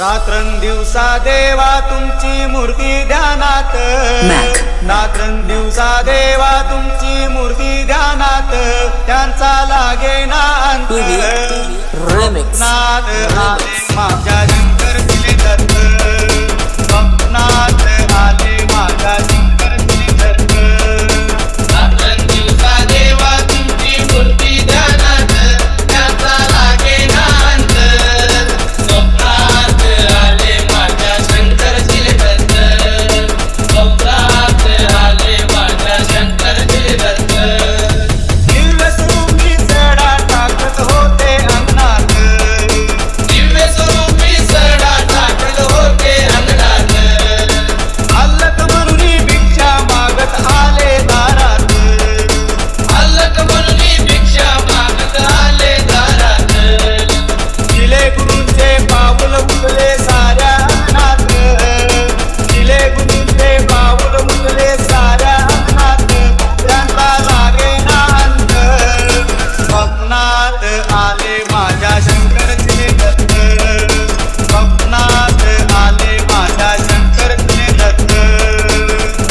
रात्रंदिवसा देवा तुमची मूर्ती ध्यानात, रात्रंदिवसा देवा तुमची मूर्ती ध्यानात, त्यांचा लागे ना अंत. स्वप्नात आले माझ्या शंकर दिले दत्त, स्वप्नात आले माझ्या शंकर दिले दत्त. रात्रंदिवसा देवा तुमची मूर्ती ध्यानात, त्यांचा लागे ना अंत. स्वप्नात आले माझ्या शंकर दिले दत्त, स्वप्नात आले माझ्या शंकर दिले दत्त. दिव्य स्वरूपी सडा टाकत होते अंगणात, दिव्य स्वरूपी सडा टाकत होते अंगणात. अल्लक म्हणून भिक्षा मागत आले दारात, अल्लक म्हणून भिक्षा मागत आले दारात. दिले गुरूंचे पाऊल उचले साऱ्या अंगणात, दिले गुरूंचे पाऊल उचले साऱ्या अंगणात, त्यांचा लागे ना अंत. स्वप्नात आले माझ्या शंकर दिले दत्त, स्वप्नात आले माझ्या शंकर दिले दत्त.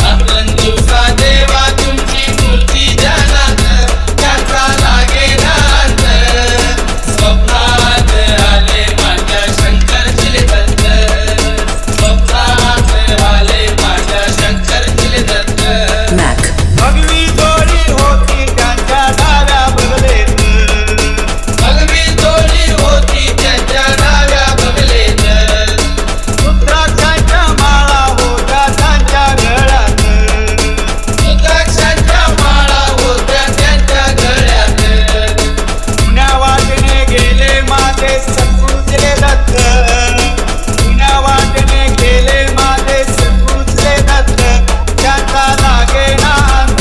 रात्रंदिवसा देवा तुमची मूर्ती ध्यानात, त्यांचा लागे ना अंत. स्वप्नात आले माझ्या शंकर दिले दत्त, स्वप्नात आले माझ्या शंकर दिले दत्त. भगवी जोडी होती त्यांच्या डाव्या बगलेत, भगवी जोडी होती त्यांच्या डाव्या बगलेत. रुद्राक्षाच्या माळा होत्या त्यांच्या गळ्यात, रुद्राक्षाच्या माळा होत्या त्यांच्या गळ्यात. पुण्या वाटेने गेले माझे सद्गुरूचे दत्त, पुण्या वाटेने गेले माझे सद्गुरूचे दत्त, त्यांचा लागे ना अंत.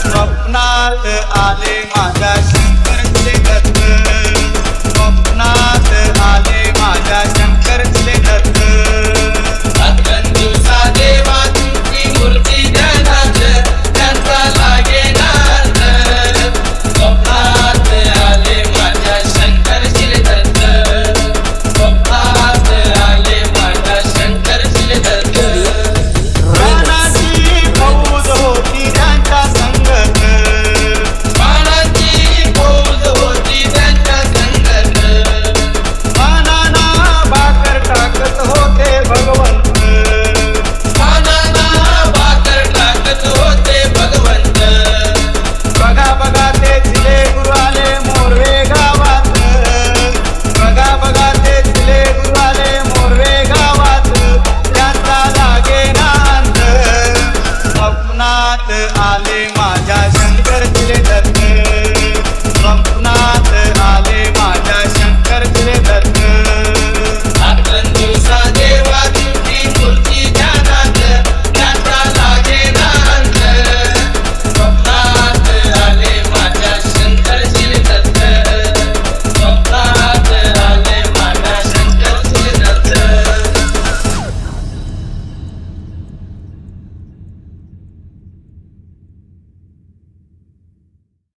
स्वप्नात आले माझ्या शंकर दिले दत्त, स्वप्नात आले माझ्या शंकर दिले दत्त. रात्रंदिवसा देवा तुमची मूर्ती ध्यानात, त्यांचा लागे ना अंत. स्वप्नात आले माझ्या शंकर दिले दत्त, स्वप्नात आले माझ्या शंकर दिले दत्त. प्राणाची फौज होती त्यांच्या संगत, बाणाची फौज होती त्यांच्या संगत. पानाना भाकर टाकत होते भगवंत, पानाला भाकर टाकत होते भगवंत. बघा बघा ते दिले गुरु आले मोरवे गावात, बघा बघा ते दिले गुरु आले मोरवे गावात, त्यांचा लागे ना अंत. स्वप्नात आले माझ्या शंकर दिले दत्त, स्वप्नात